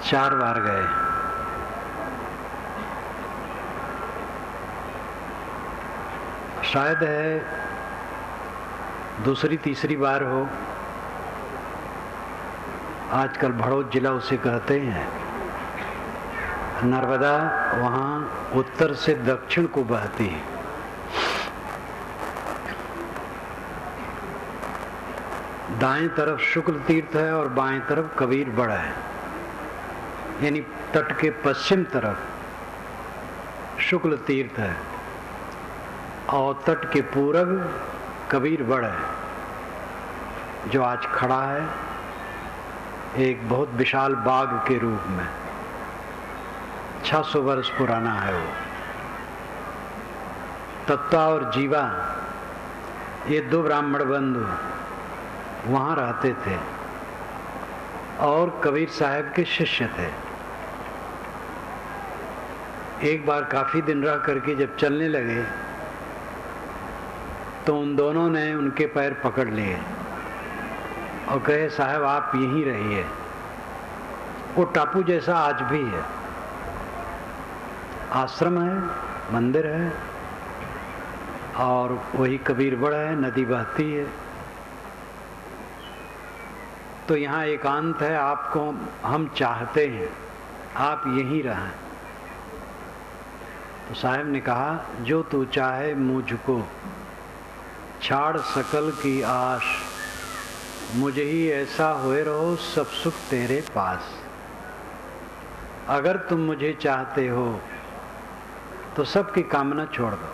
4 बार गए। शायद है दूसरी तीसरी बार हो। आजकल भड़ोत जिला उसे कहते हैं। नर्मदा वहाँ उत्तर से दक्षिण को बहती है। दाएं तरफ शुक्ल तीर्थ है और बाएं तरफ कबीर बड़ा है। यानी तट के पश्चिम तरफ शुक्ल तीर्थ है और तट के पूरब कबीर बड़ा है, जो आज खड़ा है एक बहुत विशाल बाग के रूप में। 600 वर्ष पुराना है वो। तत्वा और जीवा ये 2 ब्राह्मण बंधु वहाँ रहते थे और कबीर साहब के शिष्य थे। एक बार काफी दिन रह करके जब चलने लगे तो उन दोनों ने उनके पैर पकड़ लिए और कहे, साहब आप यहीं रहिए। वो टापू जैसा आज भी है, आश्रम है, मंदिर है और वही कबीर बड़ा है, नदी बहती है। तो यहाँ एकांत है, आपको हम चाहते हैं आप यहीं रहें। तो साहब ने कहा, जो तू चाहे मुझको छाड़ सकल की आश, मुझे ही ऐसा होए रहो सब सुख तेरे पास। अगर तुम मुझे चाहते हो तो सबकी कामना छोड़ दो,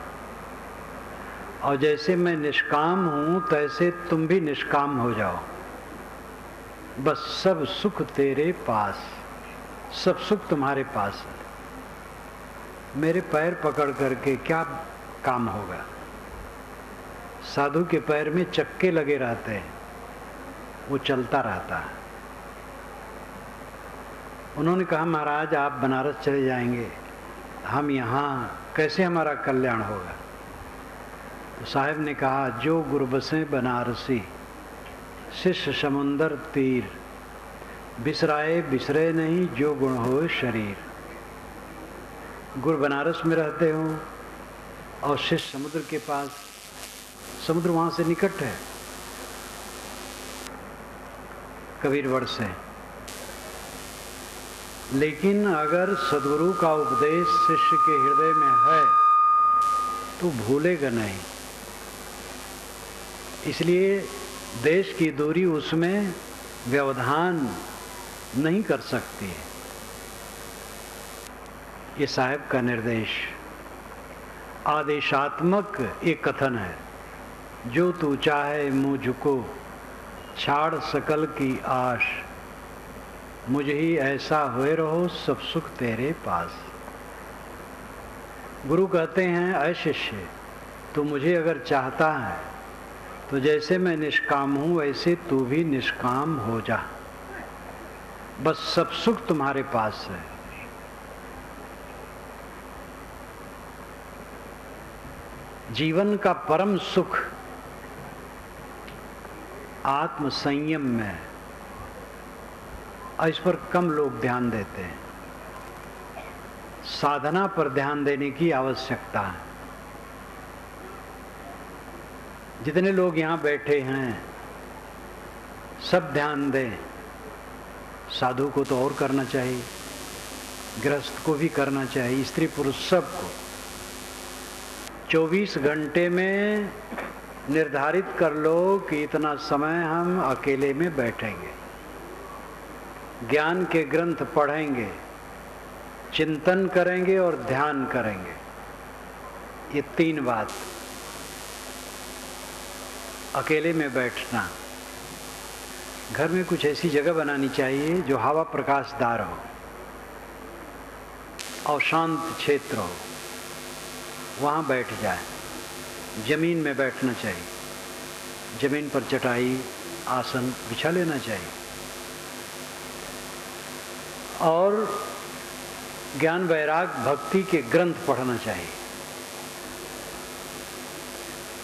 और जैसे मैं निष्काम हूं तैसे तुम भी निष्काम हो जाओ। बस सब सुख तेरे पास, सब सुख तुम्हारे पास है। मेरे पैर पकड़ करके क्या काम होगा? साधु के पैर में चक्के लगे रहते हैं, वो चलता रहता है। उन्होंने कहा, महाराज आप बनारस चले जाएंगे, हम यहाँ कैसे हमारा कल्याण होगा? तो साहब ने कहा, जो गुरु बसे बनारसी शिष्य समुंदर तीर, बिसराए बिसरे नहीं जो गुण हो शरीर। गुरु बनारस में रहते हो और शिष्य समुद्र के पास, समुद्र वहां से निकट है कबीरवड़ से। लेकिन अगर सद्गुरु का उपदेश शिष्य के हृदय में है तो भूलेगा नहीं। इसलिए देश की दूरी उसमें व्यवधान नहीं कर सकती है। ये साहब का निर्देश आदेशात्मक एक कथन है, जो तू चाहे मुझको छाड़ सकल की आश, मुझे ही ऐसा हुए रहो सब सुख तेरे पास। गुरु कहते हैं, ऐ शिष्य तू मुझे अगर चाहता है तो जैसे मैं निष्काम हूं वैसे तू भी निष्काम हो जा। बस सब सुख तुम्हारे पास है। जीवन का परम सुख आत्म संयम में है, और इस पर कम लोग ध्यान देते हैं। साधना पर ध्यान देने की आवश्यकता है। जितने लोग यहाँ बैठे हैं सब ध्यान दें। साधु को तो और करना चाहिए, गृहस्थ को भी करना चाहिए, स्त्री पुरुष सबको। 24 घंटे में निर्धारित कर लो कि इतना समय हम अकेले में बैठेंगे, ज्ञान के ग्रंथ पढ़ेंगे, चिंतन करेंगे और ध्यान करेंगे। ये 3 बात। अकेले में बैठना, घर में कुछ ऐसी जगह बनानी चाहिए जो हवा प्रकाशदार हो और शांत क्षेत्र हो, वहाँ बैठ जाए। जमीन में बैठना चाहिए, जमीन पर चटाई आसन बिछा लेना चाहिए और ज्ञान वैराग भक्ति के ग्रंथ पढ़ना चाहिए।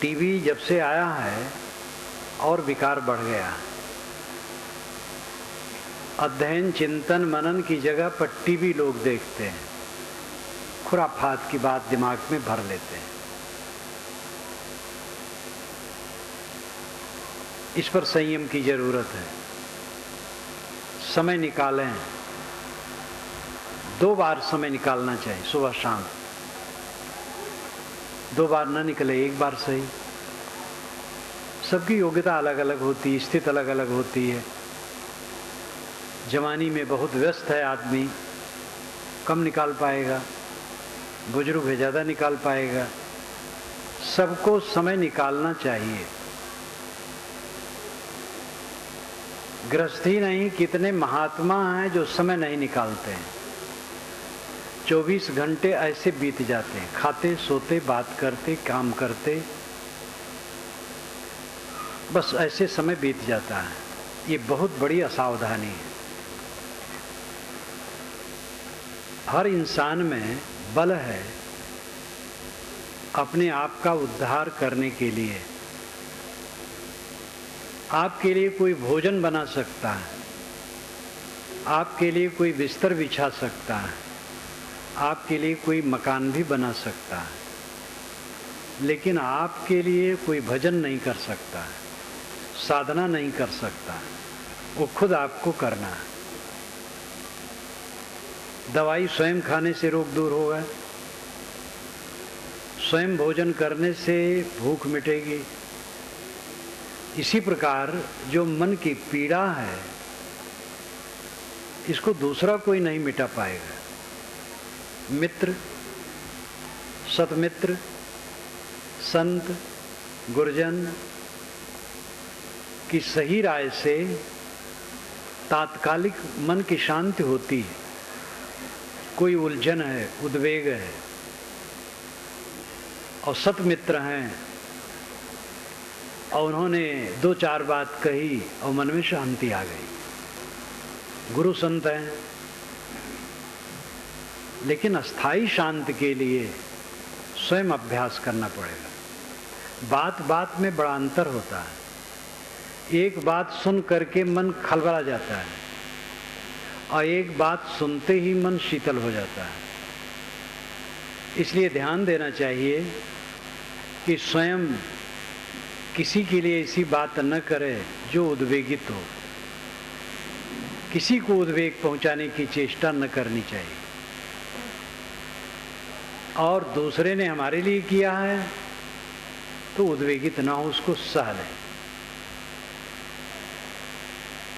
टीवी जब से आया है और विकार बढ़ गया। अध्ययन चिंतन मनन की जगह पर टीवी लोग देखते हैं, खुराफात की बात दिमाग में भर लेते हैं। इस पर संयम की जरूरत है। समय निकालें, 2 बार समय निकालना चाहिए, सुबह शाम। 2 बार न निकले, 1 बार सही। सबकी योग्यता अलग अलग होती है, स्थिति अलग अलग होती है। जवानी में बहुत व्यस्त है आदमी, कम निकाल पाएगा, बुजुर्ग है ज़्यादा निकाल पाएगा। सबको समय निकालना चाहिए। गृहस्थी नहीं, कितने महात्मा हैं जो समय नहीं निकालते हैं। 24 घंटे ऐसे बीत जाते हैं, खाते सोते बात करते काम करते, बस ऐसे समय बीत जाता है। ये बहुत बड़ी असावधानी है। हर इंसान में बल है अपने आप का उद्धार करने के लिए। आपके लिए कोई भोजन बना सकता है, आपके लिए कोई बिस्तर बिछा सकता है, आपके लिए कोई मकान भी बना सकता है, लेकिन आपके लिए कोई भजन नहीं कर सकता है, साधना नहीं कर सकता। वो खुद आपको करना है। दवाई स्वयं खाने से रोग दूर होगा, स्वयं भोजन करने से भूख मिटेगी। इसी प्रकार जो मन की पीड़ा है, इसको दूसरा कोई नहीं मिटा पाएगा। मित्र, सतमित्र, संत, गुरुजन की सही राय से तात्कालिक मन की शांति होती है। कोई उलझन है, उद्वेग है, और सतमित्र हैं और उन्होंने 2-4 बात कही और मन में शांति आ गई। गुरु संत हैं, लेकिन अस्थाई शांति के लिए स्वयं अभ्यास करना पड़ेगा। बात बात में बड़ा अंतर होता है। एक बात सुन करके मन खलबला जाता है और एक बात सुनते ही मन शीतल हो जाता है। इसलिए ध्यान देना चाहिए कि स्वयं किसी के लिए ऐसी बात न करे जो उद्वेगित हो। किसी को उद्वेग पहुंचाने की चेष्टा न करनी चाहिए। और दूसरे ने हमारे लिए किया है तो उद्वेगित ना हो, उसको सह लें।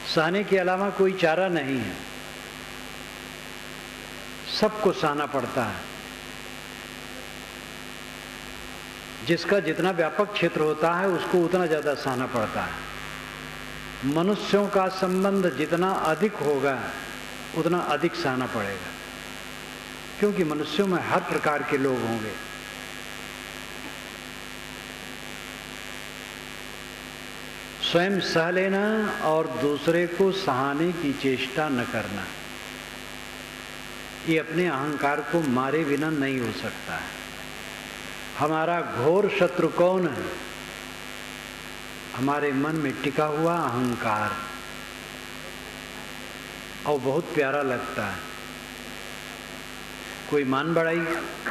सहने के अलावा कोई चारा नहीं है। सबको सहना पड़ता है। जिसका जितना व्यापक क्षेत्र होता है उसको उतना ज़्यादा सहना पड़ता है। मनुष्यों का संबंध जितना अधिक होगा उतना अधिक सहना पड़ेगा, क्योंकि मनुष्यों में हर प्रकार के लोग होंगे। स्वयं सह लेना और दूसरे को सहाने की चेष्टा न करना, ये अपने अहंकार को मारे बिना नहीं हो सकता है। हमारा घोर शत्रु कौन है? हमारे मन में टिका हुआ अहंकार। और बहुत प्यारा लगता है, कोई मान बढ़ाई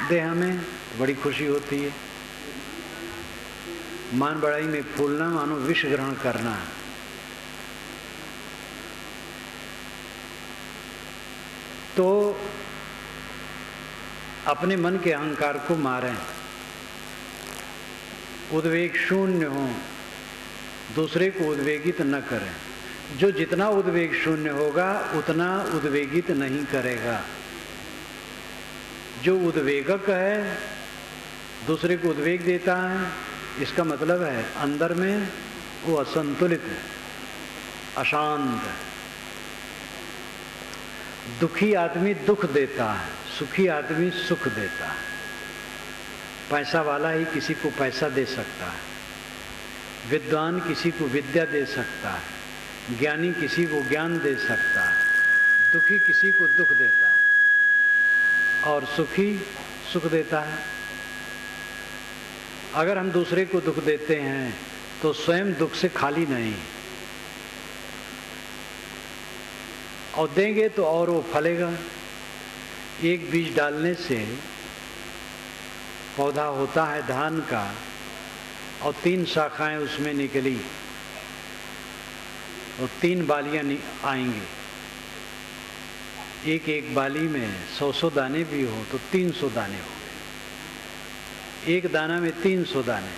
दे हमें, बड़ी खुशी होती है। मान बढ़ाई में फूलना मानो विष ग्रहण करना है। तो अपने मन के अहंकार को मारें, उद्वेग शून्य हो, दूसरे को उद्वेगित न करें। जो जितना उद्वेग शून्य होगा उतना उद्वेगित नहीं करेगा। जो उद्वेगक है, दूसरे को उद्वेग देता है, इसका मतलब है अंदर में वो असंतुलित है, अशांत है। दुखी आदमी दुख देता है, सुखी आदमी सुख देता है। पैसा वाला ही किसी को पैसा दे सकता है, विद्वान किसी को विद्या दे सकता है, ज्ञानी किसी को ज्ञान दे सकता है, दुखी किसी को दुख देता है और सुखी सुख देता है। अगर हम दूसरे को दुख देते हैं तो स्वयं दुख से खाली नहीं। और देंगे तो और वो फलेगा। एक बीज डालने से पौधा होता है धान का, और 3 शाखाएं उसमें निकली और 3 बालियां आएंगी। एक एक बाली में 100 दाने भी हो तो 300 दाने हो गए। एक दाना में 300 दाने।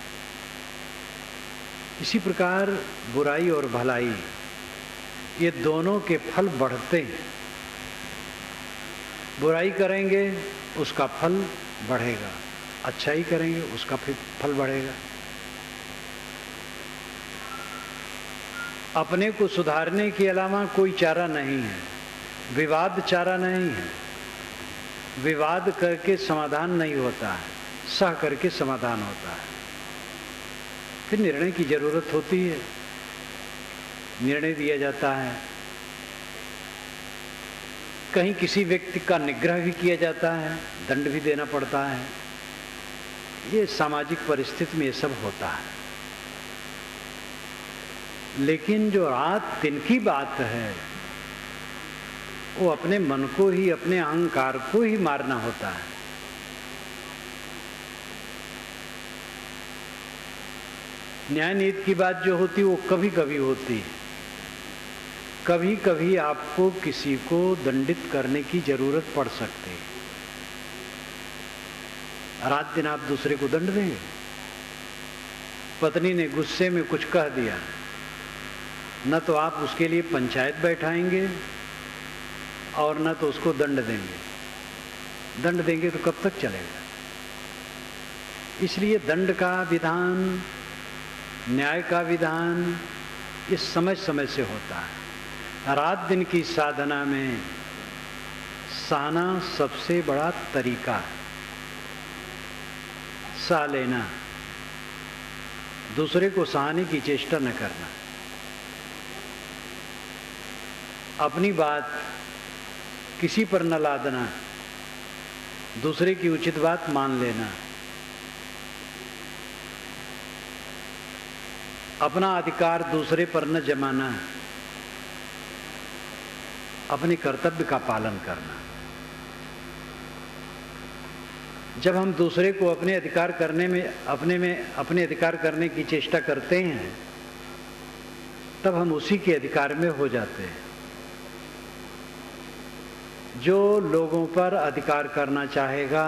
इसी प्रकार बुराई और भलाई, ये दोनों के फल बढ़ते हैं। बुराई करेंगे उसका फल बढ़ेगा, अच्छाई करेंगे उसका फल बढ़ेगा। अपने को सुधारने के अलावा कोई चारा नहीं है। विवाद चारा नहीं है। विवाद करके समाधान नहीं होता है, सह करके समाधान होता है। फिर निर्णय की जरूरत होती है, निर्णय दिया जाता है। कहीं किसी व्यक्ति का निग्रह भी किया जाता है, दंड भी देना पड़ता है। ये सामाजिक परिस्थिति में ये सब होता है। लेकिन जो रात दिन की बात है, वो अपने मन को ही, अपने अहंकार को ही मारना होता है। न्याय नीति की बात जो होती वो कभी कभी होती है। कभी कभी आपको किसी को दंडित करने की जरूरत पड़ सकती है। रात दिन आप दूसरे को दंड देंगे। पत्नी ने गुस्से में कुछ कह दिया, न तो आप उसके लिए पंचायत बैठाएंगे और न तो उसको दंड देंगे। दंड देंगे तो कब तक चलेगा? इसलिए दंड का विधान, न्याय का विधान, ये समय समय से होता है। रात दिन की साधना में सहना सबसे बड़ा तरीका है। सह लेना, दूसरे को सहाने की चेष्टा न करना, अपनी बात किसी पर न लादना, दूसरे की उचित बात मान लेना, अपना अधिकार दूसरे पर न जमाना, अपने कर्तव्य का पालन करना। जब हम दूसरे को अपने अधिकार करने में अपने अधिकार करने की चेष्टा करते हैं, तब हम उसी के अधिकार में हो जाते हैं। जो लोगों पर अधिकार करना चाहेगा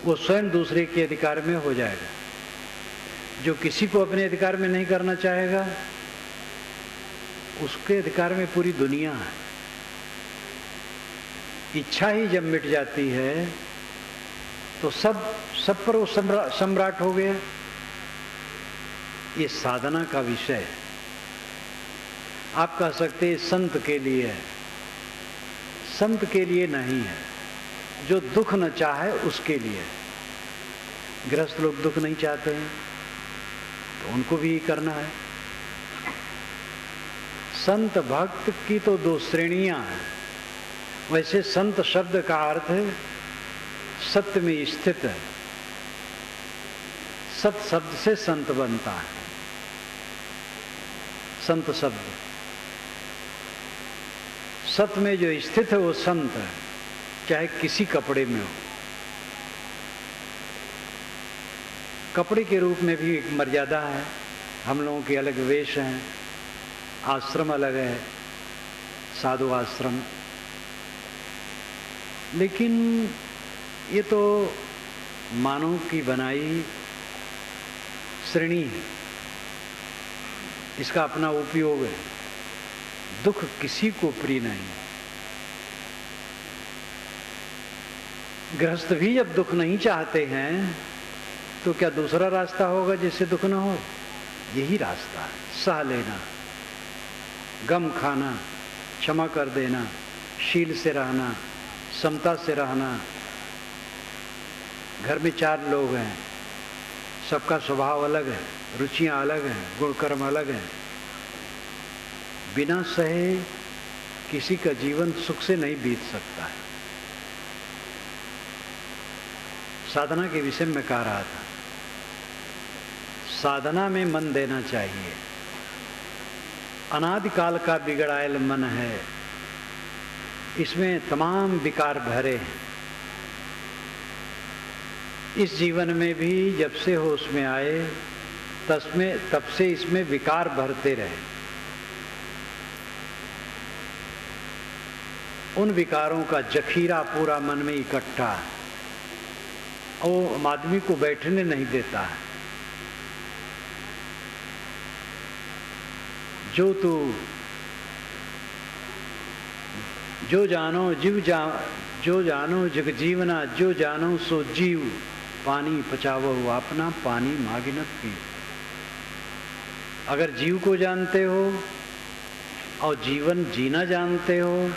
वो स्वयं दूसरे के अधिकार में हो जाएगा। जो किसी को अपने अधिकार में नहीं करना चाहेगा, उसके अधिकार में पूरी दुनिया है। इच्छा ही जब मिट जाती है तो सब पर वो सम्राट हो गया। ये साधना का विषय है। आप कह सकते हैं संत के लिए है। संत के लिए नहीं है, जो दुख न चाहे उसके लिए। गृहस्थ लोग दुख नहीं चाहते हैं तो उनको भी करना है। संत भक्त की तो 2 श्रेणियां हैं। वैसे संत शब्द का अर्थ है सत्य में स्थित है। सत शब्द से संत बनता है। संत शब्द सत्य में जो स्थित है वो संत है, चाहे किसी कपड़े में हो। कपड़े के रूप में भी एक मर्यादा है। हम लोगों के अलग वेश हैं, आश्रम अलग है, साधु आश्रम। लेकिन ये तो मानव की बनाई श्रेणी है, इसका अपना उपयोग है। दुख किसी को प्रिय नहीं। गृहस्थ भी जब दुख नहीं चाहते हैं तो क्या दूसरा रास्ता होगा जिससे दुख न हो? यही रास्ता है। सह लेना, गम खाना, क्षमा कर देना, शील से रहना, समता से रहना। घर में 4 लोग हैं, सबका स्वभाव अलग है, रुचियां अलग हैं, गुण कर्म अलग हैं। बिना सहे किसी का जीवन सुख से नहीं बीत सकता है। साधना के विषय में कह रहा था, साधना में मन देना चाहिए। अनादिकाल का बिगड़ायल मन है, इसमें तमाम विकार भरे हैं। इस जीवन में भी जब से होश में आए तब से इसमें विकार भरते रहे। उन विकारों का जखीरा पूरा मन में इकट्ठा है, वो आदमी को बैठने नहीं देता है। जो जानो जग जीवना, जो जानो सो जीव, पानी पचावो अपना, पानी मागिनत पी। अगर जीव को जानते हो और जीवन जीना जानते हो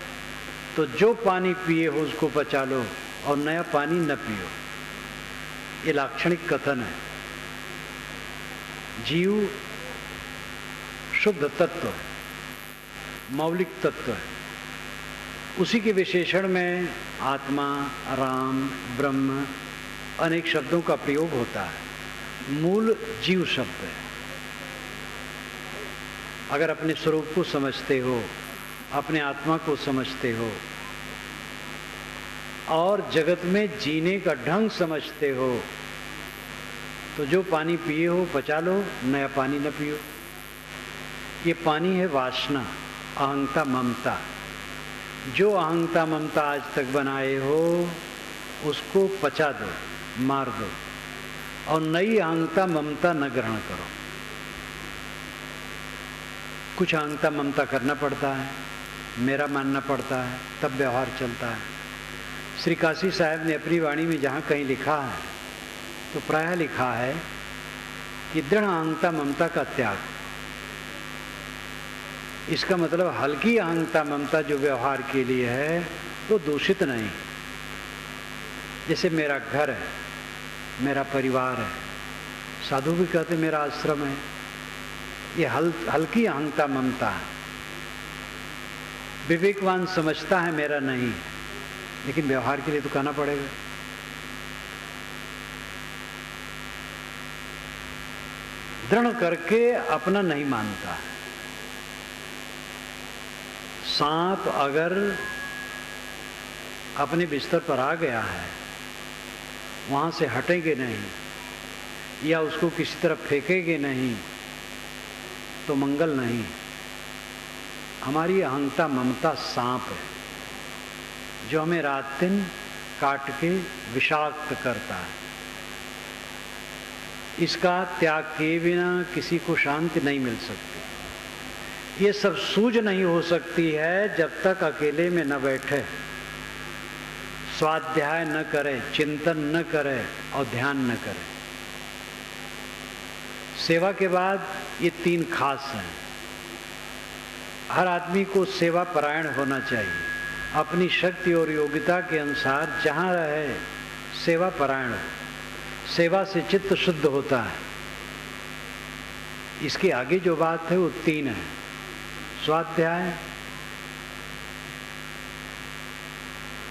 तो जो पानी पिए हो उसको पचा लो और नया पानी न पियो। ये लाक्षणिक कथन है। जीव शुद्ध तत्व, मौलिक तत्व है। उसी के विशेषण में आत्मा, राम, ब्रह्म अनेक शब्दों का प्रयोग होता है। मूल जीव शब्द है। अगर अपने स्वरूप को समझते हो, अपने आत्मा को समझते हो और जगत में जीने का ढंग समझते हो तो जो पानी पिए हो पचा लो, नया पानी न पियो। ये पानी है वासना, अहंता, ममता। जो अहंता ममता आज तक बनाए हो उसको पचा दो, मार दो और नई अहंता ममता न ग्रहण करो। कुछ अहंता ममता करना पड़ता है, मेरा मानना पड़ता है, तब व्यवहार चलता है। श्री काशी साहब ने अपनी वाणी में जहाँ कहीं लिखा है तो प्रायः लिखा है कि दृढ़ अहंता ममता का त्याग। इसका मतलब हल्की अहंता ममता जो व्यवहार के लिए है वो दूषित नहीं। जैसे मेरा घर है, मेरा परिवार है, साधु भी कहते मेरा आश्रम है, ये हल्की अहंता ममता है। विवेकवान समझता है मेरा नहीं, लेकिन व्यवहार के लिए तो कहना पड़ेगा। दृढ़ करके अपना नहीं मानता है। सांप अगर अपने बिस्तर पर आ गया है, वहां से हटेंगे नहीं या उसको किसी तरफ फेंकेंगे नहीं तो मंगल नहीं। हमारी अहंता ममता सांप है जो हमें रात दिन काट के विषाक्त करता है। इसका त्याग किए बिना किसी को शांति नहीं मिल सकती। ये सब सूझ नहीं हो सकती है जब तक अकेले में न बैठे, स्वाध्याय न करे, चिंतन न करे और ध्यान न करे। सेवा के बाद ये तीन खास हैं। हर आदमी को सेवा परायण होना चाहिए। अपनी शक्ति और योग्यता के अनुसार जहाँ रहे सेवा परायण हो। सेवा से चित्त शुद्ध होता है। इसके आगे जो बात है वो तीन है: स्वाध्याय,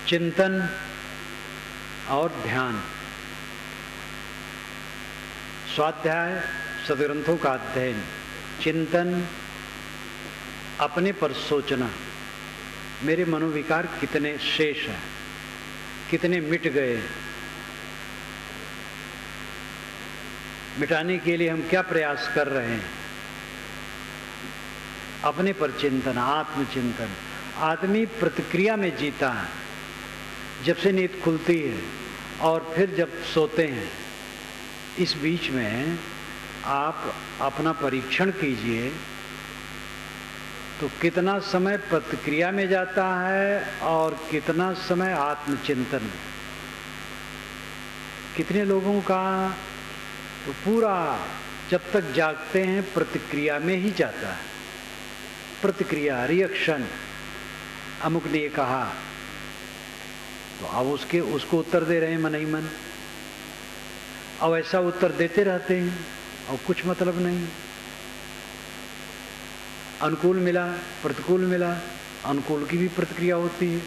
चिंतन और ध्यान। स्वाध्याय सदग्रंथों का अध्ययन, चिंतन अपने पर सोचना, मेरे मनोविकार कितने शेष हैं, कितने मिट गए, मिटाने के लिए हम क्या प्रयास कर रहे हैं। अपने पर चिंतन, आत्मचिंतन। आदमी प्रतिक्रिया में जीता है। जब से नींद खुलती है और फिर जब सोते हैं, इस बीच में आप अपना परीक्षण कीजिए तो कितना समय प्रतिक्रिया में जाता है और कितना समय आत्मचिंतन में। कितने लोगों का तो पूरा जब तक जागते हैं प्रतिक्रिया में ही जाता है। प्रतिक्रिया, रिएक्शन। अमुक ने ये कहा तो अब उसको उत्तर दे रहे हैं मन ही मन। अब ऐसा उत्तर देते रहते हैं और कुछ मतलब नहीं। अनुकूल मिला, प्रतिकूल मिला, अनुकूल की भी प्रतिक्रिया होती है,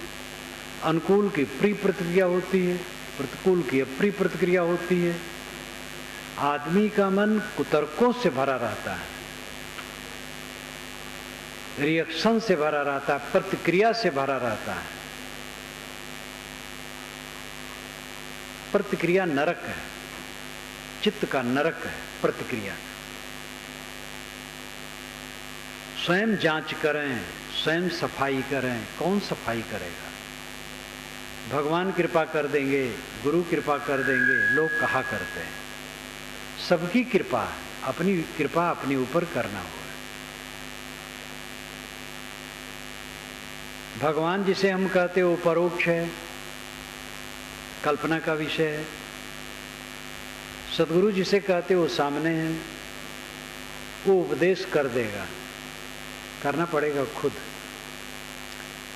अनुकूल की प्री प्रतिक्रिया होती है, प्रतिकूल की अप्रिय प्रतिक्रिया होती है। आदमी का मन कुतर्कों से भरा रहता है। रिएक्शन से भरा रहता है, प्रतिक्रिया से भरा रहता है। प्रतिक्रिया नरक है, चित्त का नरक है प्रतिक्रिया। स्वयं जांच करें, स्वयं सफाई करें। कौन सफाई करेगा? भगवान कृपा कर देंगे, गुरु कृपा कर देंगे, लोग कहा करते हैं। सबकी कृपा है, अपनी कृपा अपने ऊपर करना होगा। भगवान जिसे हम कहते हो परोक्ष है, कल्पना का विषय है। सदगुरु जिसे कहते हो सामने है, वो उपदेश कर देगा। करना पड़ेगा खुद।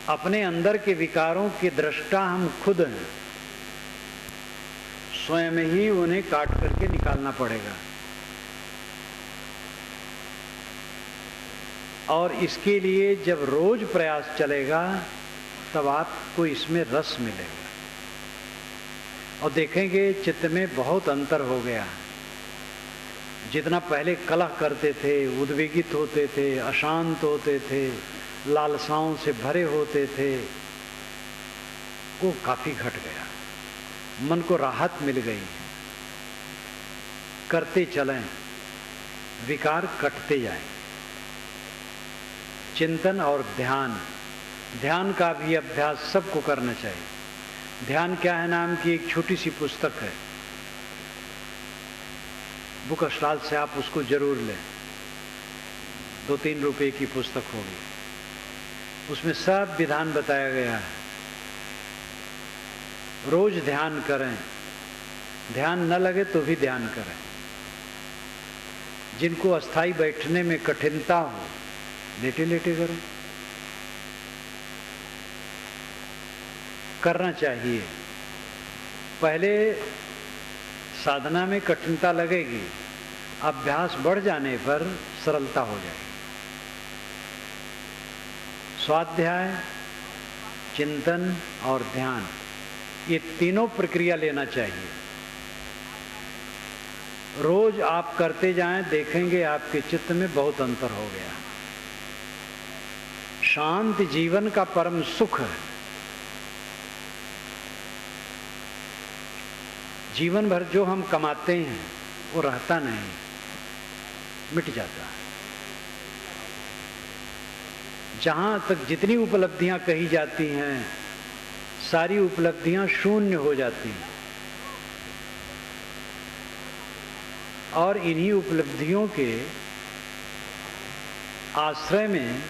अपने अंदर के विकारों के दृष्टा हम खुद हैं, स्वयं ही उन्हें काट करके निकालना पड़ेगा। और इसके लिए जब रोज प्रयास चलेगा तब आपको इसमें रस मिलेगा और देखेंगे चित्त में बहुत अंतर हो गया। जितना पहले कलह करते थे, उद्वेगित होते थे, अशांत होते थे, लालसाओं से भरे होते थे, वो काफी घट गया। मन को राहत मिल गई। करते चलें, विकार कटते जाएं। चिंतन और ध्यान, ध्यान का भी अभ्यास सबको करना चाहिए। ध्यान क्या है नाम की एक छोटी सी पुस्तक है, बुक स्टॉल से आप उसको जरूर लें। 2-3 रुपए की पुस्तक होगी। उसमें सब विधान बताया गया है। रोज ध्यान करें, ध्यान न लगे तो भी ध्यान करें। जिनको अस्थाई बैठने में कठिनता हो, लेटे लेटे करें। करना चाहिए। पहले साधना में कठिनता लगेगी, अभ्यास बढ़ जाने पर सरलता हो जाएगी। स्वाध्याय, चिंतन और ध्यान, ये तीनों प्रक्रिया लेना चाहिए। रोज आप करते जाएं, देखेंगे आपके चित्त में बहुत अंतर हो गया। शांत जीवन का परम सुख है। जीवन भर जो हम कमाते हैं वो रहता नहीं, मिट जाता है। जहां तक जितनी उपलब्धियां कही जाती हैं, सारी उपलब्धियां शून्य हो जाती हैं। और इन्हीं उपलब्धियों के आश्रय में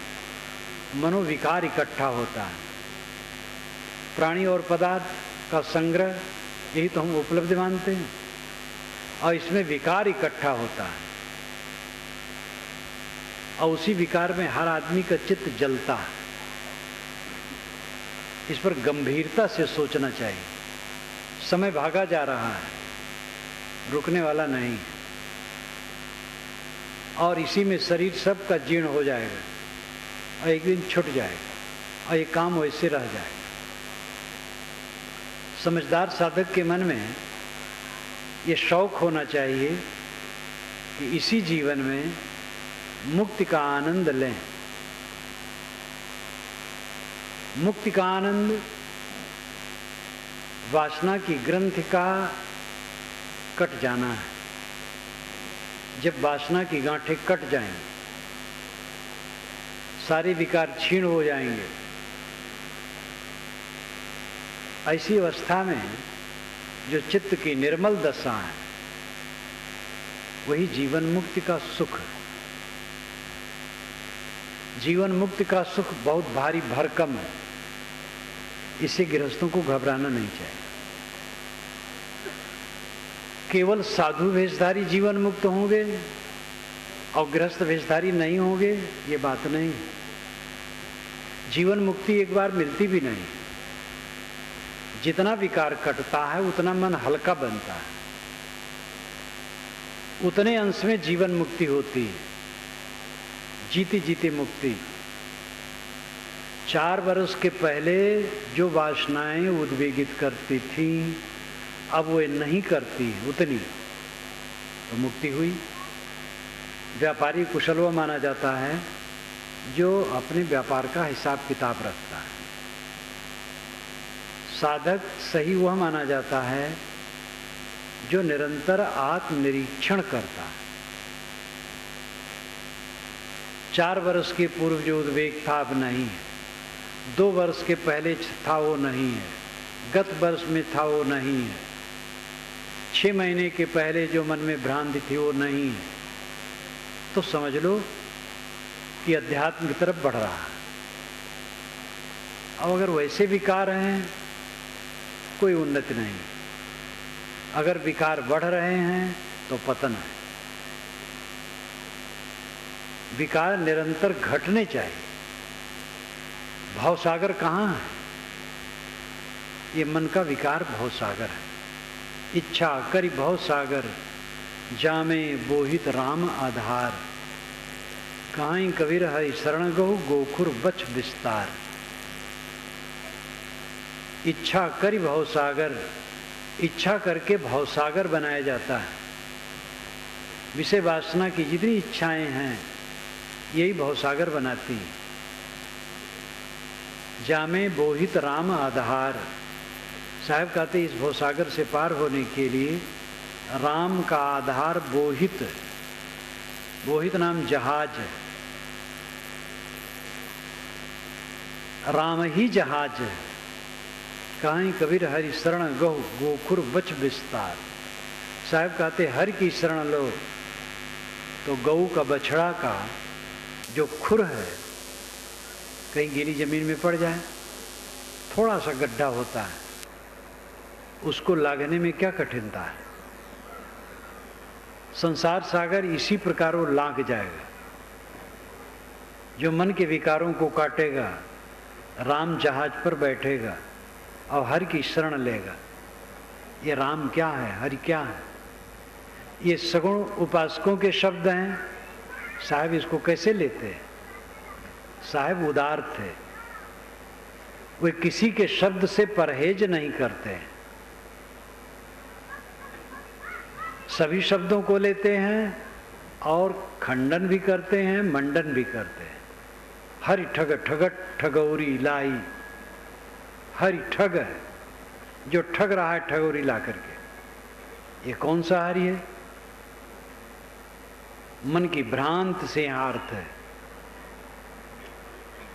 मनोविकार इकट्ठा होता है। प्राणी और पदार्थ का संग्रह, यही तो हम उपलब्धि मानते हैं। और इसमें विकार इकट्ठा होता है और उसी विकार में हर आदमी का चित्त जलता है। इस पर गंभीरता से सोचना चाहिए। समय भागा जा रहा है, रुकने वाला नहीं। और इसी में शरीर सबका जीर्ण हो जाएगा और एक दिन छूट जाएगा और ये काम वैसे रह जाएगा। समझदार साधक के मन में ये शौक होना चाहिए कि इसी जीवन में मुक्ति का आनंद लें। मुक्ति का आनंद वासना की ग्रंथि का कट जाना है। जब वासना की गांठें कट जाएंगी, सारे विकार क्षीण हो जाएंगे। ऐसी अवस्था में जो चित्त की निर्मल दशा है, वही जीवन मुक्ति का सुख है। जीवन मुक्ति का सुख बहुत भारी भरकम है। इससे गृहस्थों को घबराना नहीं चाहिए। केवल साधु वेशधारी जीवन मुक्त होंगे और गृहस्थ वेशधारी नहीं होंगे, ये बात नहीं। जीवन मुक्ति एक बार मिलती भी नहीं। जितना विकार कटता है उतना मन हल्का बनता है, उतने अंश में जीवन मुक्ति होती है। जीते जीते मुक्ति। 4 वर्ष के पहले जो वासनाएं उद्वेगित करती थी, अब वो नहीं करती उतनी, तो मुक्ति हुई। व्यापारी कुशलवा माना जाता है, जो अपने व्यापार का हिसाब किताब रखता है। साधक सही वह माना जाता है जो निरंतर आत्मनिरीक्षण करता है। 4 वर्ष के पूर्व जो उद्वेग था अब नहीं है, 2 वर्ष के पहले था वो नहीं है, गत वर्ष में था वो नहीं है, 6 महीने के पहले जो मन में भ्रांति थी वो नहीं है, तो समझ लो कि अध्यात्म की तरफ बढ़ रहा है। अब अगर वैसे विकार हैं कोई उन्नति नहीं, अगर विकार बढ़ रहे हैं तो पतन है। विकार निरंतर घटने चाहिए। भवसागर कहाँ है? ये मन का विकार भवसागर है। इच्छा करि भवसागर जामे बोहित राम आधार, कहीं कबीर हरि शरण गहु गोखुर बच विस्तार। इच्छा करि भवसागर, इच्छा करके भवसागर बनाया जाता है। विषय वासना की जितनी इच्छाएं हैं यही भवसागर बनाती हैं। जामे बोहित राम आधार, साहब कहते इस भवसागर से पार होने के लिए राम का आधार बोहित, बोहित नाम जहाज है, राम ही जहाज है। कहीं कबीर हरि शरण गहु गोखुर बच विस्तार। साहब कहते हरि की शरण लो तो गऊ का बछड़ा का जो खुर है कहीं गीली जमीन में पड़ जाए, थोड़ा सा गड्ढा होता है, उसको लागने में क्या कठिनता है। संसार सागर इसी प्रकार वो लाग जाएगा। जो मन के विकारों को काटेगा, राम जहाज पर बैठेगा और हरि की शरण लेगा। ये राम क्या है, हरि क्या है? ये सगुण उपासकों के शब्द हैं। साहब इसको कैसे लेते हैं? साहब उदार थे, वे किसी के शब्द से परहेज नहीं करते हैं। सभी शब्दों को लेते हैं और खंडन भी करते हैं, मंडन भी करते हैं। हरि ठग ठगट ठगौरी लाई, हरि ठग है जो ठग रहा है ठगौरी ला करके। ये कौन सा हरि है? मन की भ्रांत से यहाँ अर्थ है।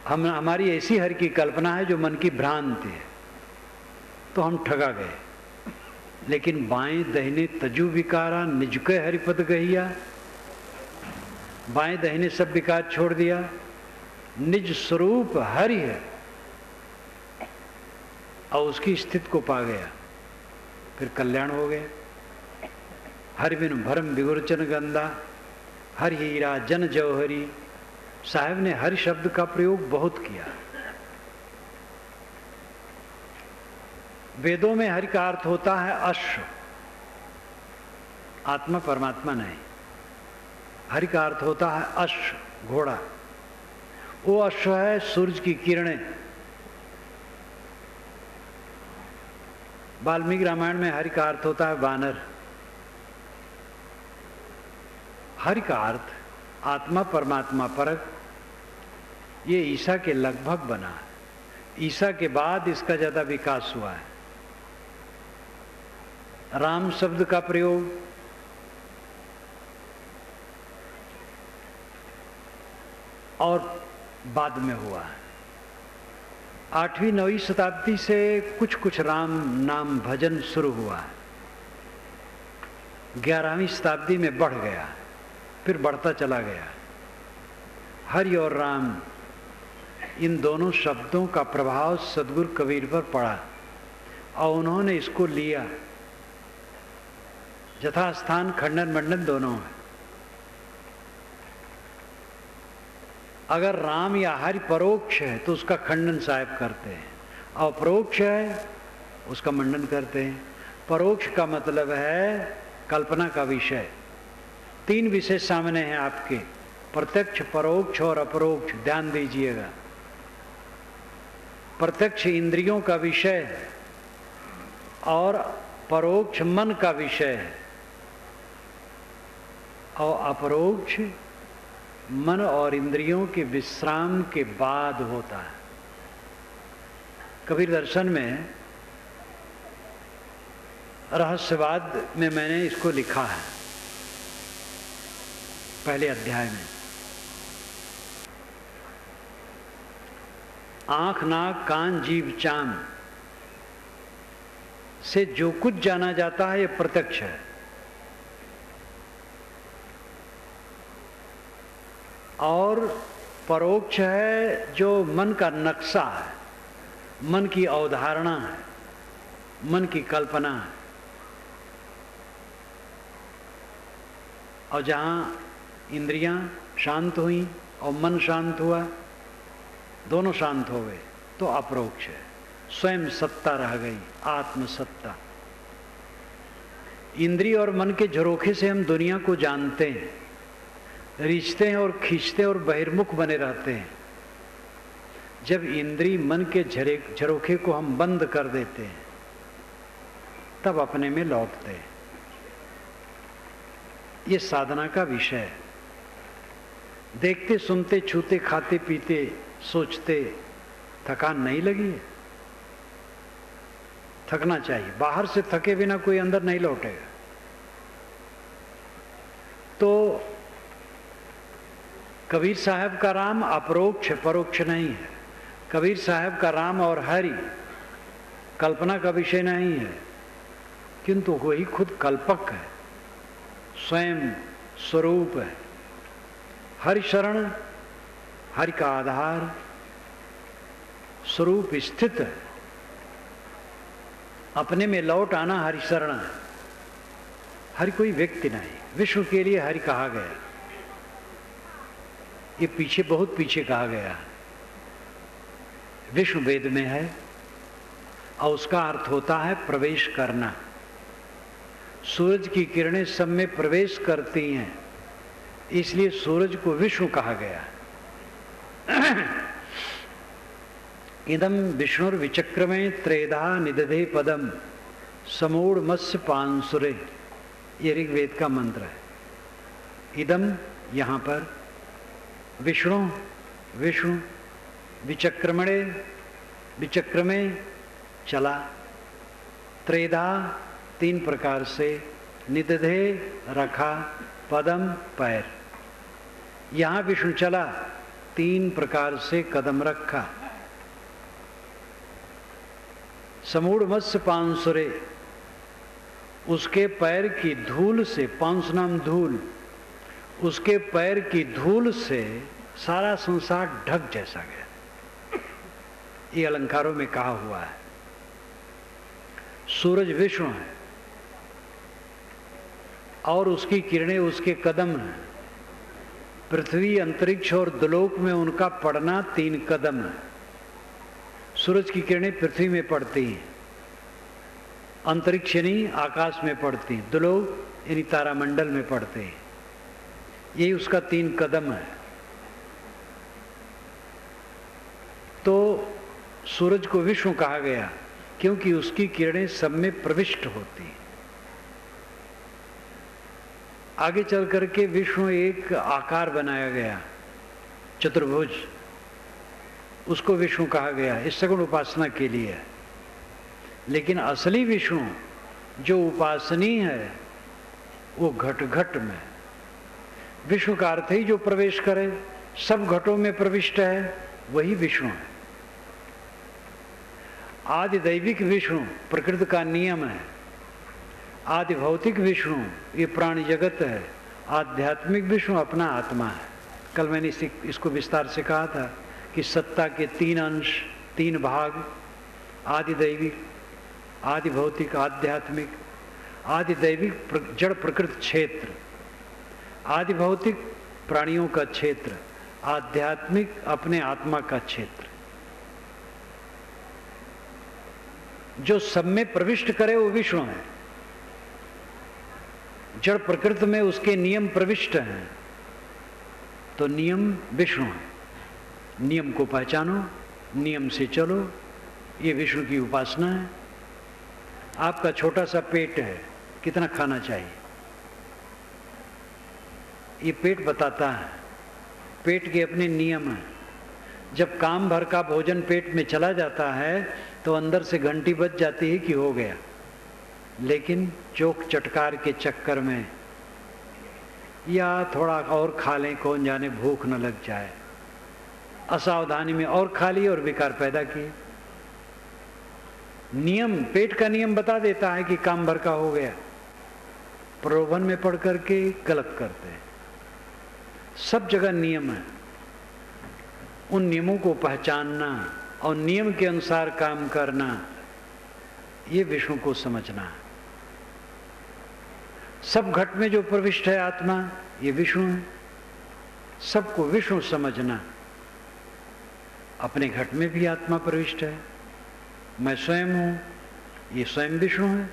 हमारी ऐसी हरि की कल्पना है जो मन की भ्रांति है, तो हम ठगा गए। लेकिन बाएं दहिने तजु विकारा निजके हरिपद गहिया, बाएं दहिने सब विकार छोड़ दिया, निज स्वरूप हरि है और उसकी स्थिति को पा गया, फिर कल्याण हो गया। हरि बिन भरम विगुरचन गंदा, हरि हीरा जन जौहरी। साहब ने हरि शब्द का प्रयोग बहुत किया। वेदों में हरि का अर्थ होता है अश्व, आत्मा परमात्मा नहीं। हरि का अर्थ होता है अश्व, घोड़ा। वो अश्व है सूरज की किरणें। वाल्मीकि रामायण में हरि का अर्थ होता है वानर। हरि का अर्थ आत्मा परमात्मा परक, ये ईसा के लगभग बना है। ईसा के बाद इसका ज्यादा विकास हुआ है। राम शब्द का प्रयोग और बाद में हुआ है। 8वीं 9वीं शताब्दी से कुछ कुछ राम नाम भजन शुरू हुआ है। 11वीं शताब्दी में बढ़ गया, फिर बढ़ता चला गया। हरि और राम, इन दोनों शब्दों का प्रभाव सदगुरु कबीर पर पड़ा और उन्होंने इसको लिया। यथास्थान खंडन मंडन दोनों है। अगर राम या हरि परोक्ष है तो उसका खंडन साहब करते हैं, और परोक्ष है उसका मंडन करते हैं। परोक्ष का मतलब है कल्पना का विषय। 3 विषय सामने हैं आपके, प्रत्यक्ष, परोक्ष और अपरोक्ष। ध्यान दीजिएगा। प्रत्यक्ष इंद्रियों का विषय है और परोक्ष मन का विषय है, और अपरोक्ष मन और इंद्रियों के विश्राम के बाद होता है। कबीर दर्शन में रहस्यवाद में मैंने इसको लिखा है पहले अध्याय में। आंख, नाक, कान, जीभ, चांद से जो कुछ जाना जाता है ये प्रत्यक्ष है, और परोक्ष है जो मन का नक्शा है, मन की अवधारणा है, मन की कल्पना है। और जहां इंद्रियां शांत हुई और मन शांत हुआ, दोनों शांत हो गए, तो अपरोक्ष है। स्वयं सत्ता रह गई, आत्म सत्ता। इंद्रिय और मन के झरोखे से हम दुनिया को जानते हैं, रिश्ते हैं और खींचते और बहिर्मुख बने रहते हैं। जब इंद्रिय मन के झरोखे को हम बंद कर देते हैं, तब अपने में लौटते हैं। ये साधना का विषय है। देखते, सुनते, छूते, खाते, पीते, सोचते थकान नहीं लगी है? थकना चाहिए। बाहर से थके बिना कोई अंदर नहीं लौटेगा। तो कबीर साहब का राम अपरोक्ष, परोक्ष नहीं है। कबीर साहब का राम और हरि कल्पना का विषय नहीं है, किंतु वही खुद कल्पक है, स्वयं स्वरूप है। हरि शरण, हरि का आधार, स्वरूप स्थित है। अपने में लौट आना हरि शरण है। हरि कोई व्यक्ति नहीं, विष्णु के लिए हरि कहा गया। ये पीछे, बहुत पीछे कहा गया है। विष्णु वेद में है और उसका अर्थ होता है प्रवेश करना। सूरज की किरणें सब में प्रवेश करती हैं, इसलिए सूरज को विष्णु कहा गया। इदम विष्णुर विचक्रमे त्रेधा निदधे पदम समूढ़ मत्स्य पांसुरे, ये ऋग्वेद का मंत्र है। इदम यहाँ पर विष्णु, विष्णु विचक्रमणे, विचक्रमे चला, त्रेधा तीन प्रकार से, निदधे रखा, पदम पैर। यहाँ विष्णु चला, तीन प्रकार से कदम रखा। समूढ़ मत्स्य पांसुरे, उसके पैर की धूल से, पांस नाम धूल, उसके पैर की धूल से सारा संसार ढक जैसा गया। ये अलंकारों में कहा हुआ है। सूरज विष्णु है और उसकी किरणें उसके कदम हैं। पृथ्वी, अंतरिक्ष और दुलोक में उनका पड़ना तीन कदम है। सूरज की किरणें पृथ्वी में पड़ती हैं, अंतरिक्ष यानी आकाश में पड़ती हैं, दुलोक यानी तारामंडल में पड़ते हैं। यही उसका तीन कदम है। तो सूरज को विष्णु कहा गया क्योंकि उसकी किरणें सब में प्रविष्ट होती हैं। आगे चल करके विष्णु एक आकार बनाया गया, चतुर्भुज, उसको विष्णु कहा गया। इस सगुण उपासना के लिए है। लेकिन असली विष्णु जो उपासनीय है वो घट घट में। विष्णु का अर्थ ही जो प्रवेश करे, सब घटों में प्रविष्ट है, वही विष्णु है। आदि दैविक विष्णु प्रकृति का नियम है। आदि भौतिक विष्णु ये प्राणी जगत है। आध्यात्मिक विष्णु अपना आत्मा है। कल मैंने इसको विस्तार से कहा था कि सत्ता के तीन अंश, तीन भाग, आदि दैविक, आदि भौतिक, आध्यात्मिक। आदि दैविक जड़ प्रकृति क्षेत्र, आदि भौतिक प्राणियों का क्षेत्र, आध्यात्मिक अपने आत्मा का क्षेत्र। जो सब में प्रविष्ट करे वो विष्णु है। जड़ प्रकृति में उसके नियम प्रविष्ट हैं, तो नियम विष्णु है। नियम को पहचानो, नियम से चलो, ये विष्णु की उपासना है। आपका छोटा सा पेट है, कितना खाना चाहिए, ये पेट बताता है। पेट के अपने नियम हैं। जब काम भर का भोजन पेट में चला जाता है तो अंदर से घंटी बज जाती है कि हो गया, लेकिन चोक चटकार के चक्कर में या थोड़ा और खा लें, कौन जाने भूख न लग जाए, असावधानी में और खा लिए और विकार पैदा किए। नियम, पेट का नियम बता देता है कि काम भर का हो गया, प्रलोभन में पड़ करके गलत करते हैं। सब जगह नियम है, उन नियमों को पहचानना और नियम के अनुसार काम करना, ये विष्णु को समझना है। सब घट में जो प्रविष्ट है आत्मा, ये विष्णु है। सबको विष्णु समझना। अपने घट में भी आत्मा प्रविष्ट है, मैं स्वयं हूं, ये स्वयं विष्णु है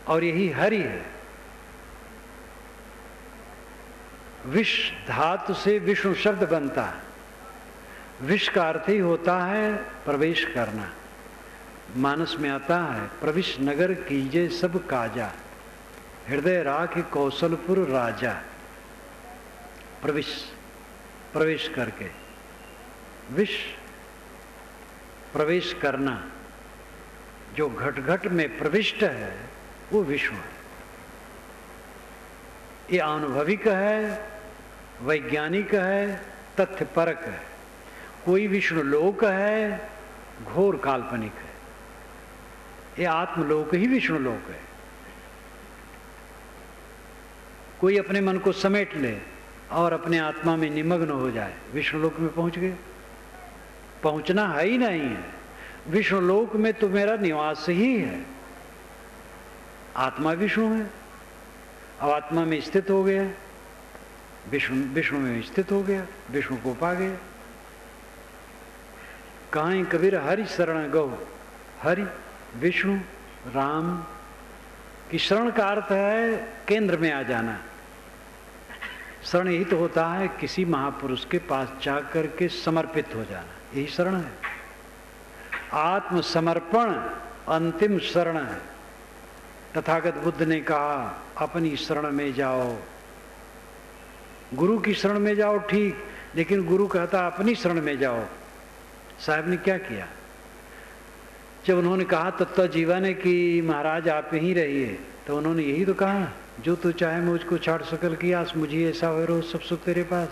और यही हरि है। विष धातु से विष्णु शब्द बनता है। विष का अर्थ ही होता है प्रवेश करना। मानस में आता है, प्रविश नगर कीजे सब काजा, हृदय राख कौशलपुर राजा। प्रवेश करके, विष प्रवेश करना। जो घट घट में प्रविष्ट है वो विष्णु है। ये अनुभविक है, वैज्ञानिक है, तथ्यपरक है। कोई विष्णु लोक है, घोर काल्पनिक है। ये आत्मलोक ही विष्णु लोक है। कोई अपने मन को समेट ले और अपने आत्मा में निमग्न हो जाए, विष्णु लोक में पहुंच गए। पहुंचना है ही नहीं है, विष्णु लोक में तो मेरा निवास ही है। आत्मा विष्णु है, अब आत्मा में स्थित हो गया, विष्णु में स्थित हो गया, विष्णु को पा गया। कहां कबीर हरि शरण गो, हरि विष्णु राम की शरण का अर्थ है केंद्र में आ जाना। शरण हित होता है किसी महापुरुष के पास जाकर के समर्पित हो जाना, यही शरण है। आत्मसमर्पण अंतिम शरण है। तथागत बुद्ध ने कहा अपनी शरण में जाओ। गुरु की शरण में जाओ ठीक, लेकिन गुरु कहता अपनी शरण में जाओ। साहब ने क्या किया? जब उन्होंने कहा तत्व जीवा ने कि महाराज आप ही रहिए, तो उन्होंने यही तो कहा, जो तू चाहे मुझको छाड़ सकल की आस, मुझे ऐसा हो रोज सब सुख तेरे पास।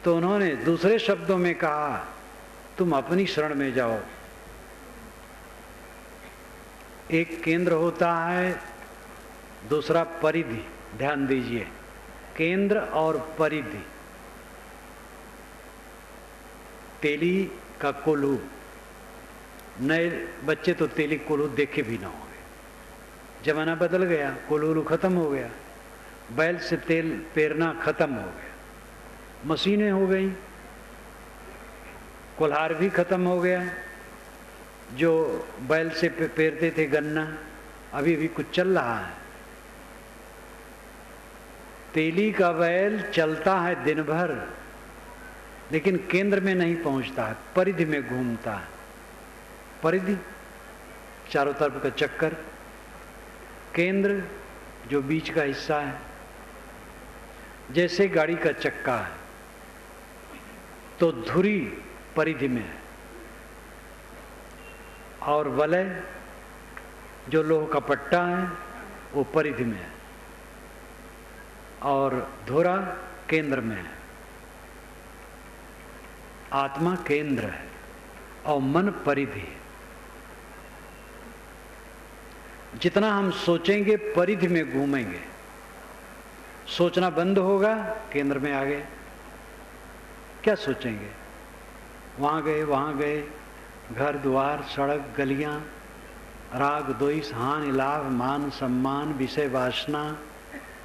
तो उन्होंने दूसरे शब्दों में कहा तुम अपनी शरण में जाओ। एक केंद्र होता है, दूसरा परिधि। ध्यान दीजिए, केंद्र और परिधि। तेली का कोल्हू, नए बच्चे तो तेली कोल्हू देखे भी ना होंगे। जमाना बदल गया, कोल्हू खत्म हो गया, बैल से तेल पेरना खत्म हो गया, मशीनें हो गई, कोल्हार भी खत्म हो गया। जो बैल से पेरते थे गन्ना, अभी भी कुछ चल रहा है। तेली का बैल चलता है दिन भर, लेकिन केंद्र में नहीं पहुंचता है, परिधि में घूमता है। परिधि चारों तरफ का चक्कर, केंद्र जो बीच का हिस्सा है। जैसे गाड़ी का चक्का है तो धुरी परिधि में है, और वलय जो लोह का पट्टा है वो परिधि में है, और धुरा केंद्र में है। आत्मा केंद्र है और मन परिधि है। जितना हम सोचेंगे परिधि में घूमेंगे, सोचना बंद होगा केंद्र में आ गए। क्या सोचेंगे? वहां गए, घर द्वार सड़क गलियां, राग द्वेष हानि लाभ मान सम्मान विषय वासना,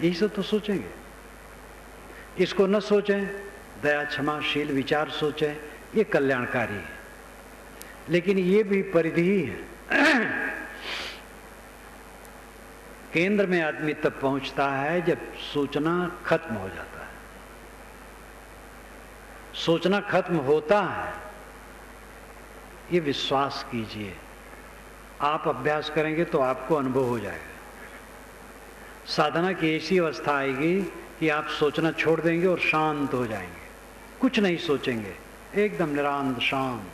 यही सब तो सोचेंगे। इसको न सोचें, दया क्षमाशील विचार सोचें, ये कल्याणकारी है। लेकिन ये भी परिधि ही है। केंद्र में आदमी तब पहुंचता है जब सोचना खत्म हो जाता है। सोचना खत्म होता है, ये विश्वास कीजिए। आप अभ्यास करेंगे तो आपको अनुभव हो जाएगा। साधना की ऐसी अवस्था आएगी कि आप सोचना छोड़ देंगे और शांत हो जाएंगे, कुछ नहीं सोचेंगे, एकदम निरांत शांत,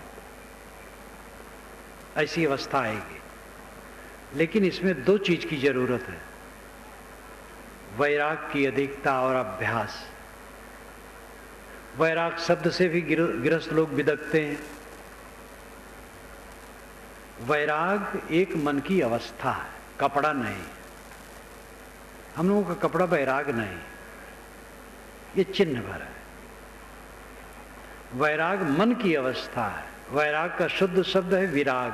ऐसी अवस्था आएगी। लेकिन इसमें दो चीज की जरूरत है, वैराग की अधिकता और अभ्यास। वैराग शब्द से भी गृहस्थ लोग बिदकते हैं। वैराग एक मन की अवस्था है, कपड़ा नहीं। हम लोगों का कपड़ा वैराग नहीं, ये चिन्ह भर है। वैराग मन की अवस्था है। वैराग का शुद्ध शब्द है विराग,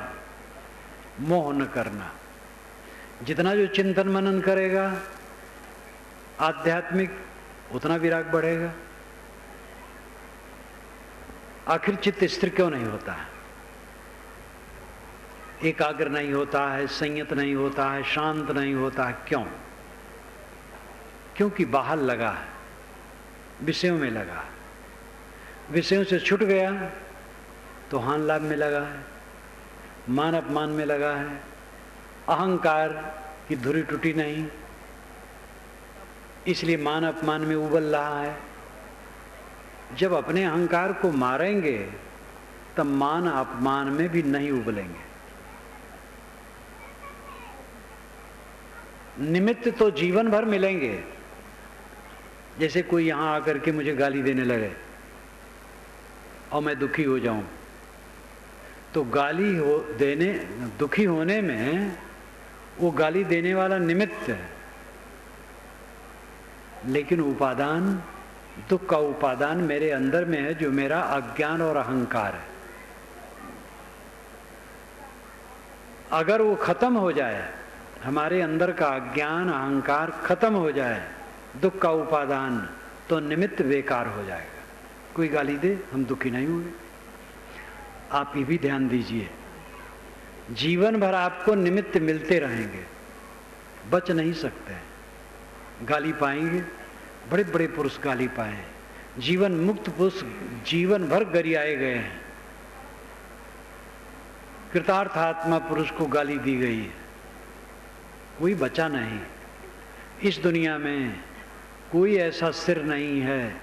मोह न करना। जितना जो चिंतन मनन करेगा आध्यात्मिक, उतना विराग बढ़ेगा। आखिर चित्त स्थिर क्यों नहीं होता है, एकाग्र नहीं होता है, संयत नहीं होता है, शांत नहीं होता है? क्यों? क्योंकि बाहर लगा है, विषयों में लगा है। विषयों से छूट गया तो हान लाभ में लगा है, मान अपमान में लगा है, अहंकार की धुरी टूटी नहीं, इसलिए मान अपमान में उबल रहा है। जब अपने अहंकार को मारेंगे तब मान अपमान में भी नहीं उबलेंगे। निमित्त तो जीवन भर मिलेंगे। जैसे कोई यहां आकर के मुझे गाली देने लगे और मैं दुखी हो जाऊं, तो दुखी होने में वो गाली देने वाला निमित्त है, लेकिन उपादान, दुख का उपादान मेरे अंदर में है, जो मेरा अज्ञान और अहंकार है। अगर वो खत्म हो जाए, हमारे अंदर का अज्ञान अहंकार खत्म हो जाए, दुख का उपादान, तो निमित्त बेकार हो जाएगा। कोई गाली दे, हम दुखी नहीं होंगे। आप ये भी ध्यान दीजिए, जीवन भर आपको निमित्त मिलते रहेंगे, बच नहीं सकते। गाली पाएंगे, बड़े बड़े पुरुष गाली पाए, जीवन मुक्त पुरुष जीवन भर गरियाए गए हैं। कृतार्थ आत्मा पुरुष को गाली दी गई है, कोई बचा नहीं। इस दुनिया में कोई ऐसा सिर नहीं है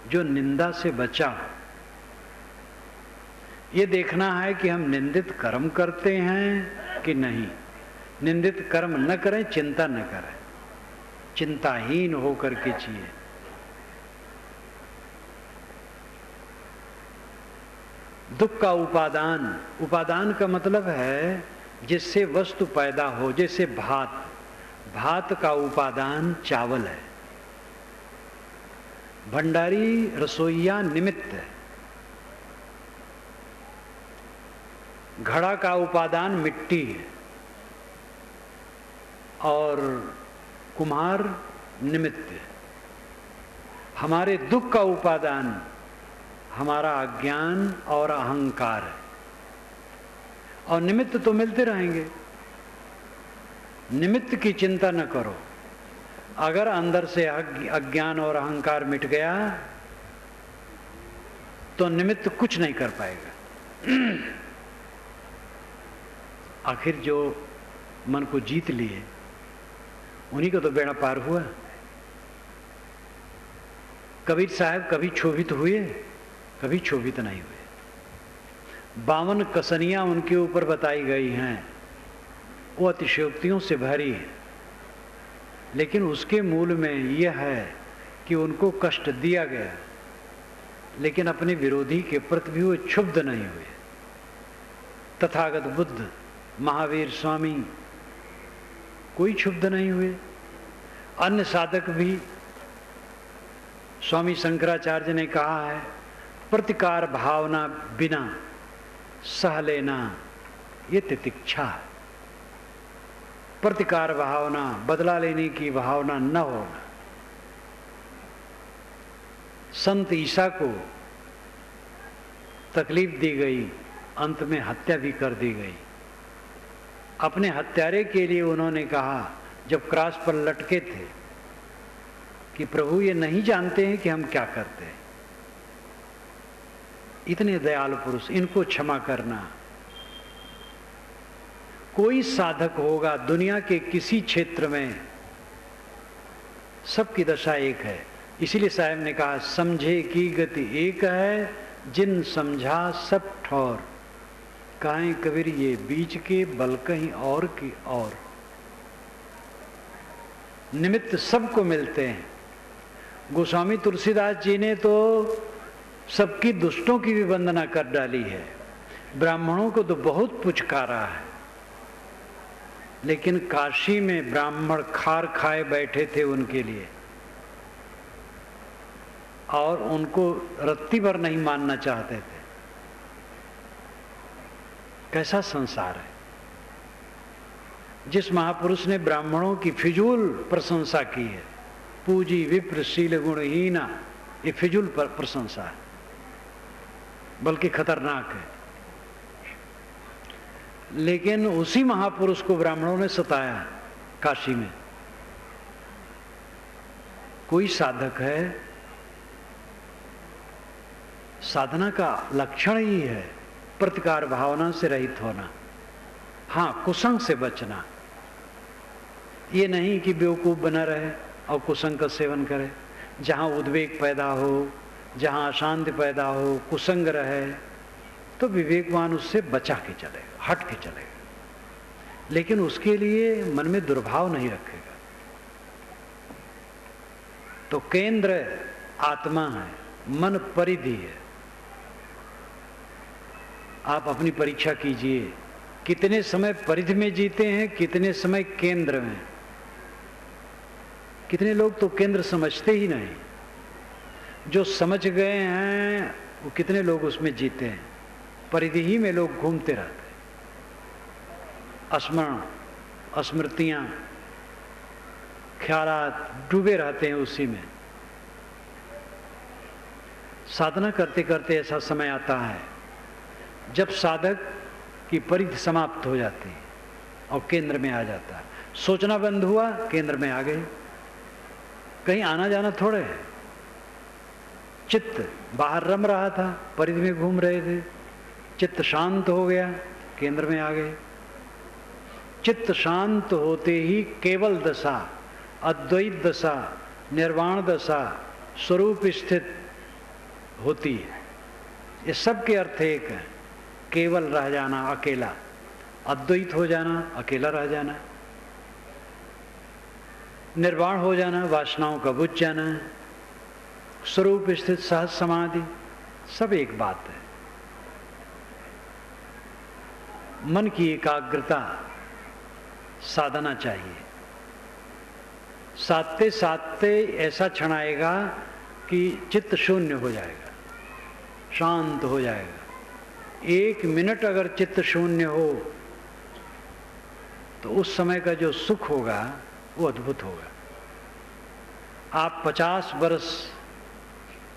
जो निंदा से बचा। ये देखना है कि हम निंदित कर्म करते हैं कि नहीं। निंदित कर्म न करें, चिंता न करें, चिंताहीन होकर के जिए। दुख का उपादान, उपादान का मतलब है जिससे वस्तु पैदा हो। जैसे भात, भात का उपादान चावल है, भंडारी रसोईया निमित्त है। घड़ा का उपादान मिट्टी है और कुम्हार निमित्त है। हमारे दुख का उपादान हमारा अज्ञान और अहंकार है, और निमित्त तो मिलते रहेंगे। निमित्त की चिंता न करो। अगर अंदर से अज्ञान और अहंकार मिट गया तो निमित्त कुछ नहीं कर पाएगा। आखिर जो मन को जीत लिए उन्हीं को तो बेड़ा पार हुआ। कबीर साहब कभी क्षोभित हुए, कभी क्षोभित नहीं हुए। 52 कसनियां उनके ऊपर बताई गई हैं, वो अतिशयोक्तियों से भरी है, लेकिन उसके मूल में यह है कि उनको कष्ट दिया गया, लेकिन अपने विरोधी के प्रति भी वो क्षुब्ध नहीं हुए। तथागत बुद्ध, महावीर स्वामी कोई क्षुब्ध नहीं हुए। अन्य साधक भी, स्वामी शंकराचार्य ने कहा है, प्रतिकार भावना बिना सह लेना ये तितिक्षा है। प्रतिकार भावना, बदला लेने की भावना न होना। संत ईसा को तकलीफ दी गई, अंत में हत्या भी कर दी गई। अपने हत्यारे के लिए उन्होंने कहा, जब क्रॉस पर लटके थे, कि प्रभु ये नहीं जानते हैं कि हम क्या करते हैं। इतने दयालु पुरुष, इनको क्षमा करना। कोई साधक होगा दुनिया के किसी क्षेत्र में सबकी दशा एक है। इसीलिए साहब ने कहा समझे की गति एक है, जिन समझा सब ठौर, काहे कबीर ये बीच के बल कहीं और की और। निमित्त सबको मिलते हैं। गोस्वामी तुलसीदास जी ने तो सबकी दुष्टों की भी वंदना कर डाली है, ब्राह्मणों को तो बहुत पुचकारा है, लेकिन काशी में ब्राह्मण खार खाए बैठे थे उनके लिए, और उनको रत्ती भर नहीं मानना चाहते थे। कैसा संसार है। जिस महापुरुष ने ब्राह्मणों की फिजूल प्रशंसा की है, पूजी विप्र शील गुणहीना, ये फिजूल प्रशंसा है, बल्कि खतरनाक है। लेकिन उसी महापुरुष को ब्राह्मणों ने सताया काशी में। कोई साधक है, साधना का लक्षण ही है प्रतिकार भावना से रहित होना, हाँ कुसंग से बचना। ये नहीं कि बेवकूफ बना रहे और कुसंग का सेवन करे। जहाँ उद्वेग पैदा हो, जहाँ अशांति पैदा हो, कुसंग रहे, तो विवेकवान उससे बचा के चलेगा, हट के चलेगा, लेकिन उसके लिए मन में दुर्भाव नहीं रखेगा। तो केंद्र आत्मा है, मन परिधि है। आप अपनी परीक्षा कीजिए, कितने समय परिधि में जीते हैं, कितने समय केंद्र में। कितने लोग तो केंद्र समझते ही नहीं, जो समझ गए हैं वो कितने लोग उसमें जीते हैं। परिधि ही में लोग घूमते रहते हैं, स्मरण स्मृतियां ख्यालात डूबे रहते हैं उसी में। साधना करते करते ऐसा समय आता है जब साधक की परिधि समाप्त हो जाती है और केंद्र में आ जाता है। सोचना बंद हुआ, केंद्र में आ गए। कहीं आना जाना थोड़े है। चित्त बाहर रम रहा था, परिधि में घूम रहे थे, चित्त शांत हो गया, केंद्र में आ गए। चित्त शांत होते ही केवल दशा, अद्वैत दशा, निर्वाण दशा, स्वरूप स्थित होती है। ये सब के अर्थ एक है। केवल रह जाना, अकेला, अद्वैत हो जाना, अकेला रह जाना, निर्वाण हो जाना, वासनाओं का बुझ जाना, स्वरूप स्थित सहज समाधि, सब एक बात है। मन की एकाग्रता साधना चाहिए। साधते साधते ऐसा क्षण आएगा कि चित्त शून्य हो जाएगा, शांत हो जाएगा। 1 मिनट अगर चित्त शून्य हो तो उस समय का जो सुख होगा वो अद्भुत होगा। आप 50 वर्ष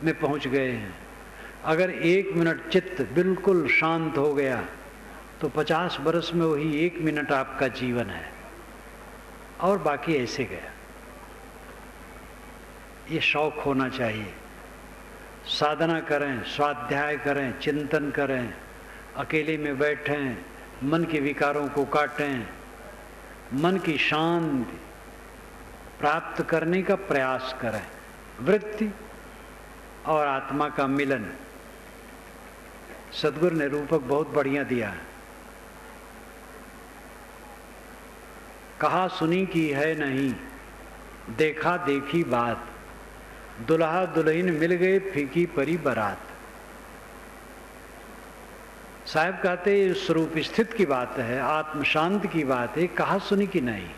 में पहुंच गए हैं, अगर 1 मिनट चित्त बिल्कुल शांत हो गया तो 50 वर्ष में वही 1 मिनट आपका जीवन है, और बाकी ऐसे गया। ये शौक होना चाहिए। साधना करें, स्वाध्याय करें, चिंतन करें, अकेले में बैठें, मन के विकारों को काटें, मन की शांति प्राप्त करने का प्रयास करें। वृत्ति और आत्मा का मिलन। सद्गुरु ने रूपक बहुत बढ़िया दिया है। कहा सुनी की है नहीं, देखा देखी बात, दुल्हा दुल्हन मिल गए फीकी परी बारात। साहब कहते ये स्वरूप स्थित की बात है, आत्म शांति की बात है, कहा सुनी की नहीं।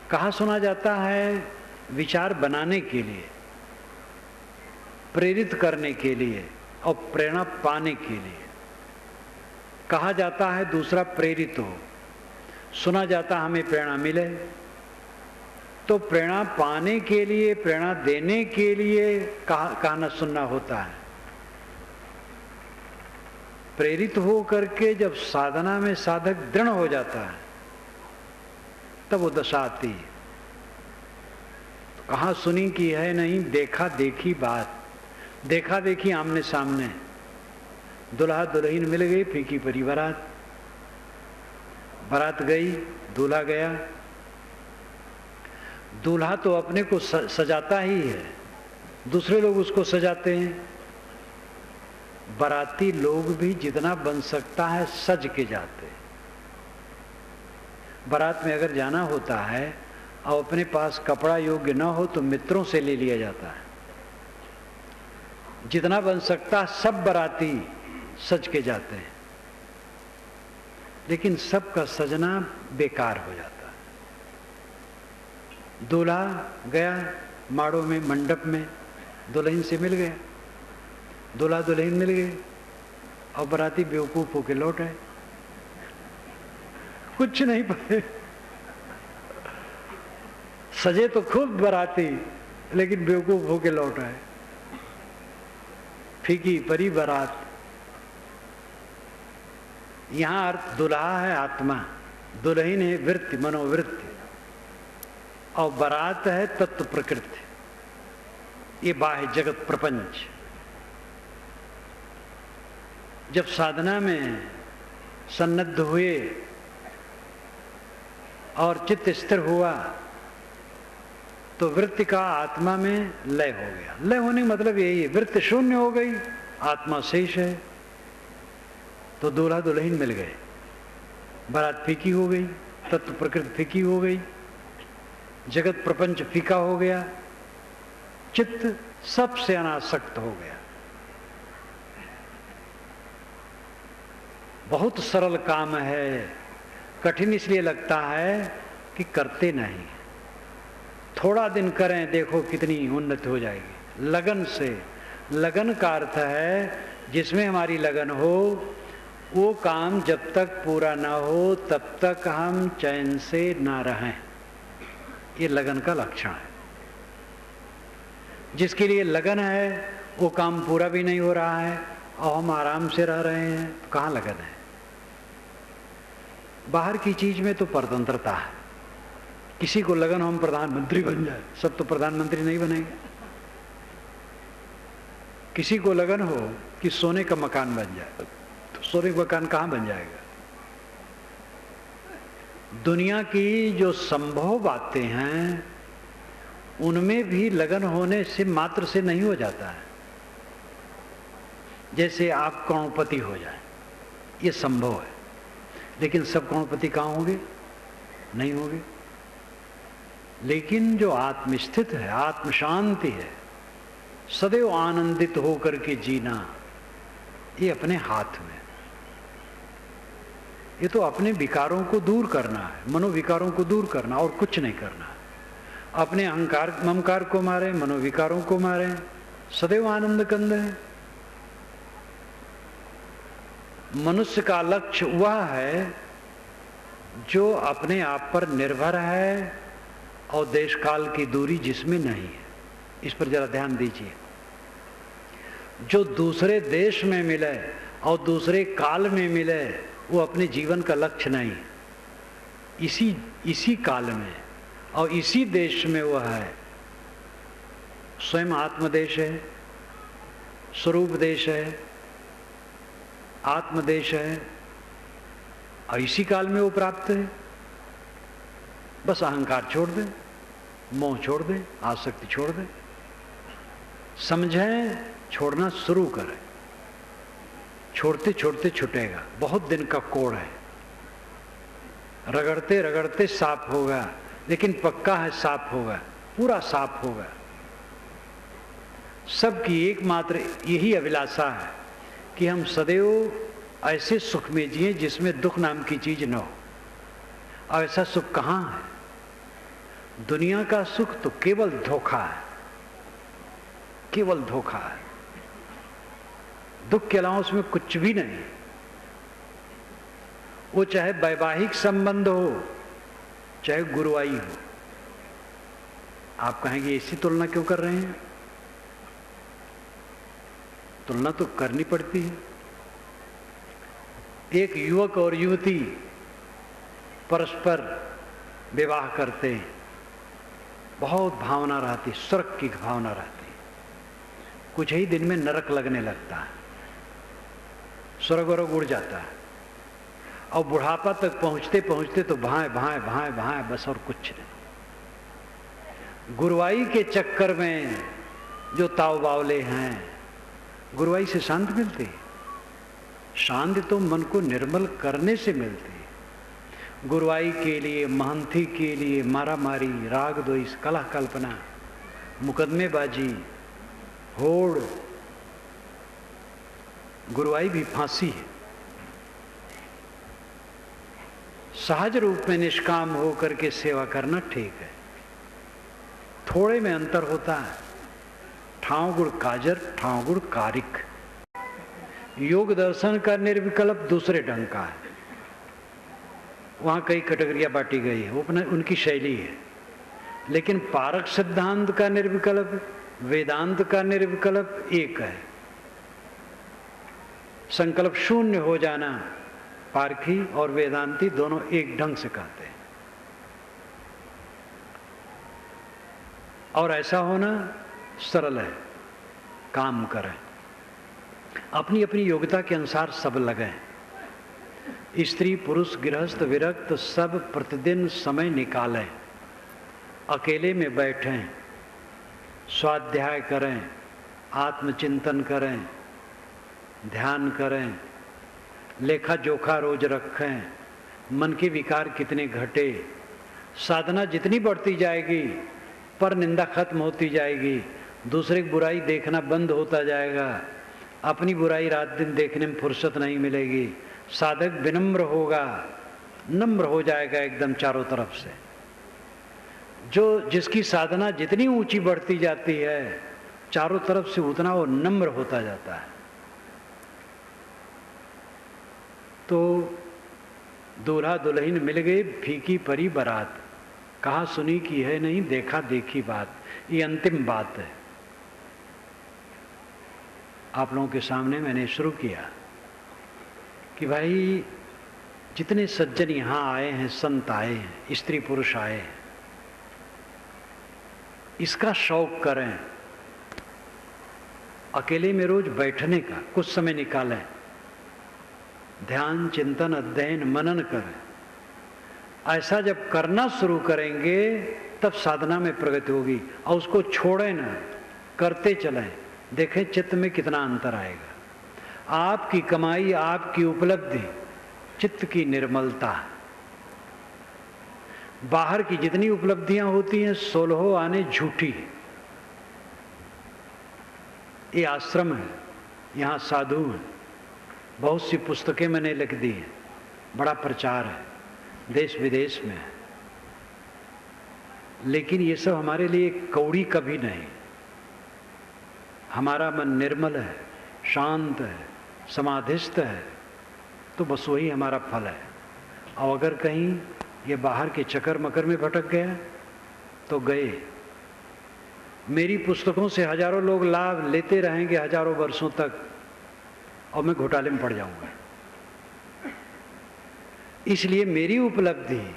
कहा सुना जाता है विचार बनाने के लिए, प्रेरित करने के लिए और प्रेरणा पाने के लिए। कहा जाता है दूसरा प्रेरित हो, सुना जाता हमें प्रेरणा मिले। तो प्रेरणा पाने के लिए, प्रेरणा देने के लिए कहना सुनना होता है। प्रेरित हो करके जब साधना में साधक दृढ़ हो जाता है तब वो दशा आती है। तो कहाँ सुनी की है नहीं, देखा देखी बात। देखा देखी आमने सामने, दुल्हा दुल्हन मिल गई फीकी परी बारात। बारात गई, दूल्हा गया। दूल्हा तो अपने को सजाता ही है, दूसरे लोग उसको सजाते हैं। बाराती लोग भी जितना बन सकता है सज के जाते हैं। बारात में अगर जाना होता है और अपने पास कपड़ा योग्य न हो तो मित्रों से ले लिया जाता है। जितना बन सकता सब बाराती सज के जाते हैं, लेकिन सबका सजना बेकार हो जाता है। दूल्हा गया माड़ों में, मंडप में, दुल्हन से मिल गया, दूल्हा दुल्हन मिल गए और बाराती बेवकूफ होके लौट आए, कुछ नहीं पाए। सजे तो खूब बाराती, लेकिन बेवकूफ होके लौट आए। फीकी परी बारात। यहां अर्थ दुल्हा है आत्मा, दुल्हन है वृत्ति, मनोवृत्ति, और बारात है तत्व प्रकृति, ये बाह्य जगत प्रपंच। जब साधना में सन्नद्ध हुए और चित्त स्थिर हुआ तो वृत्ति का आत्मा में लय हो गया। लय होने का मतलब यही है, वृत्ति शून्य हो गई, आत्मा शेष है। तो दूल्हा दुल्हन मिल गए, बारात फीकी हो गई, तत्व प्रकृति फीकी हो गई, जगत प्रपंच फीका हो गया, चित्त सबसे अनासक्त हो गया। बहुत सरल काम है, कठिन इसलिए लगता है कि करते नहीं। थोड़ा दिन करें, देखो कितनी उन्नति हो जाएगी। लगन से, लगन का अर्थ है जिसमें हमारी लगन हो, वो काम जब तक पूरा ना हो तब तक हम चैन से ना रहें। ये लगन का लक्षण है। जिसके लिए लगन है वो काम पूरा भी नहीं हो रहा है और हम आराम से रह रहे हैं, तो कहाँ लगन है? बाहर की चीज में तो परतंत्रता है। किसी को लगन हम प्रधानमंत्री बन जाए, सब तो प्रधानमंत्री नहीं बनेंगे। किसी को लगन हो कि सोने का मकान बन जाए, तो सोने का मकान कहाँ बन जाएगा? दुनिया की जो संभव बातें हैं उनमें भी लगन होने से मात्र से नहीं हो जाता है। जैसे आप करोड़पति हो जाए, ये संभव है, लेकिन सब करोड़पति कहाँ होंगे? नहीं होंगे। लेकिन जो आत्मस्थित है, आत्म शांति है, सदैव आनंदित होकर के जीना, ये अपने हाथ में। ये तो अपने विकारों को दूर करना है, मनोविकारों को दूर करना, और कुछ नहीं करना है। अपने अहंकार ममकार को मारे, मनोविकारों को मारे, सदैव आनंद कंद है। मनुष्य का लक्ष्य वह है जो अपने आप पर निर्भर है और देश काल की दूरी जिसमें नहीं है। इस पर जरा ध्यान दीजिए। जो दूसरे देश में मिले और दूसरे काल में मिले वो अपने जीवन का लक्ष्य नहीं। इसी काल में और इसी देश में वह है, स्वयं आत्मदेश है, स्वरूप देश है, आत्मदेश है, और इसी काल में वो प्राप्त है। बस अहंकार छोड़ दे, मोह छोड़ दे, आसक्ति छोड़ दे, समझें, छोड़ना शुरू करें। छोड़ते छोड़ते छूटेगा। बहुत दिन का कोड़ है, रगड़ते रगड़ते साफ होगा, लेकिन पक्का है साफ होगा, पूरा साफ होगा। सबकी एकमात्र यही अभिलाषा है कि हम सदैव ऐसे सुख में जिए जिसमें दुख नाम की चीज न हो। और ऐसा सुख कहाँ है? दुनिया का सुख तो केवल धोखा है, केवल धोखा है। दुख के अलावा उसमें कुछ भी नहीं। वो चाहे वैवाहिक संबंध हो, चाहे गुरुवाई हो। आप कहेंगे इसी तुलना क्यों कर रहे हैं? तुलना तो करनी पड़ती है। एक युवक और युवती परस्पर विवाह करते हैं, बहुत भावना रहती, स्वर्ग की भावना रहती। कुछ ही दिन में नरक लगने लगता है, स्वर्ग वरग उड़ जाता है, और बुढ़ापा तक पहुंचते पहुंचते तो भाएं भाएं भाएं भाएं, बस और कुछ नहीं। गुरुवाई के चक्कर में जो ताव बावले हैं, गुरुवाई से शांति मिलती? शांति तो मन को निर्मल करने से मिलती। गुरुवाई के लिए, महंती के लिए मारा मारी, राग द्वेष, कलह कल्पना, मुकदमेबाजी, होड़, गुरुवाई भी फांसी है। सहज रूप में निष्काम होकर के सेवा करना ठीक है। थोड़े में अंतर होता है। ठाव गुण काजर, ठाव गुण कारिक। योग दर्शन का निर्विकल्प दूसरे ढंग का है। वहां कई कैटेगरियां बांटी गई है, वो उनकी शैली है। लेकिन पारक सिद्धांत का निर्विकल्प, वेदांत का निर्विकल्प एक है। संकल्प शून्य हो जाना पारखी और वेदांती दोनों एक ढंग से कहते हैं। और ऐसा होना सरल है। काम करें, अपनी अपनी योग्यता के अनुसार सब लगें। स्त्री पुरुष गृहस्थ विरक्त सब प्रतिदिन समय निकालें। अकेले में बैठें, स्वाध्याय करें, आत्मचिंतन करें, ध्यान करें, लेखा जोखा रोज रखें। मन के विकार कितने घटे। साधना जितनी बढ़ती जाएगी पर निंदा खत्म होती जाएगी। दूसरे की बुराई देखना बंद होता जाएगा। अपनी बुराई रात दिन देखने में फुर्सत नहीं मिलेगी। साधक विनम्र होगा, नम्र हो जाएगा एकदम चारों तरफ से। जिसकी साधना जितनी ऊंची बढ़ती जाती है चारों तरफ से उतना वो नम्र होता जाता है। तो दूल्हा दुल्हन मिल गए, फीकी परी बारात। कहा सुनी की है नहीं, देखा देखी बात। ये अंतिम बात है। आप लोगों के सामने मैंने शुरू किया कि भाई जितने सज्जन यहाँ आए हैं, संत आए हैं, स्त्री पुरुष आए हैं, इसका शौक करें। अकेले में रोज बैठने का कुछ समय निकालें, ध्यान चिंतन अध्ययन मनन करें। ऐसा जब करना शुरू करेंगे तब साधना में प्रगति होगी। और उसको छोड़ें ना, करते चलें। देखें चित्त में कितना अंतर आएगा। आपकी कमाई, आपकी उपलब्धि, चित्त की निर्मलता। बाहर की जितनी उपलब्धियां होती हैं 16 आने झूठी। ये आश्रम है, यहाँ साधु हैं, बहुत सी पुस्तकें मैंने लिख दी हैं, बड़ा प्रचार है, देश विदेश में है। लेकिन ये सब हमारे लिए कौड़ी कभी नहीं। हमारा मन निर्मल है, शांत है, समाधिस्थ है, तो बस वही हमारा फल है। और अगर कहीं ये बाहर के चक्कर मकर में भटक गया तो गए। मेरी पुस्तकों से हजारों लोग लाभ लेते रहेंगे हजारों वर्षों तक, और मैं घोटाले में पड़ जाऊंगा। इसलिए मेरी उपलब्धि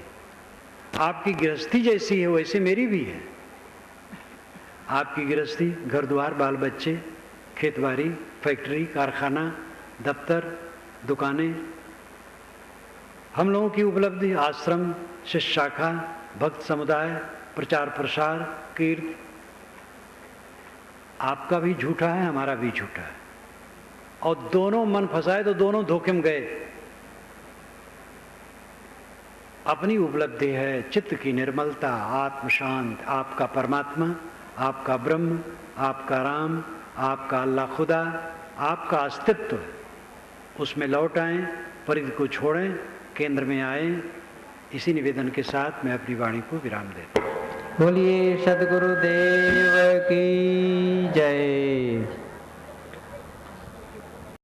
आपकी गृहस्थी जैसी है वैसे मेरी भी है। आपकी गृहस्थी घर द्वार, बाल बच्चे, खेतबाड़ी, फैक्ट्री, कारखाना, दफ्तर, दुकानें। हम लोगों की उपलब्धि आश्रम, शिष्य शाखा, भक्त समुदाय, प्रचार प्रसार, कीर्ति। आपका भी झूठा है, हमारा भी झूठा है। और दोनों मन फंसाए तो दोनों धोखे में गए। अपनी उपलब्धि है चित्त की निर्मलता, आत्म शांत, आपका परमात्मा, आपका ब्रह्म, आपका राम, आपका अल्लाह खुदा, आपका अस्तित्व। उसमें लौट आएं, परिधि को छोड़ें, केंद्र में आएं। इसी निवेदन के साथ मैं अपनी वाणी को विराम देता हूँ। बोलिए सद्गुरुदेव की जय।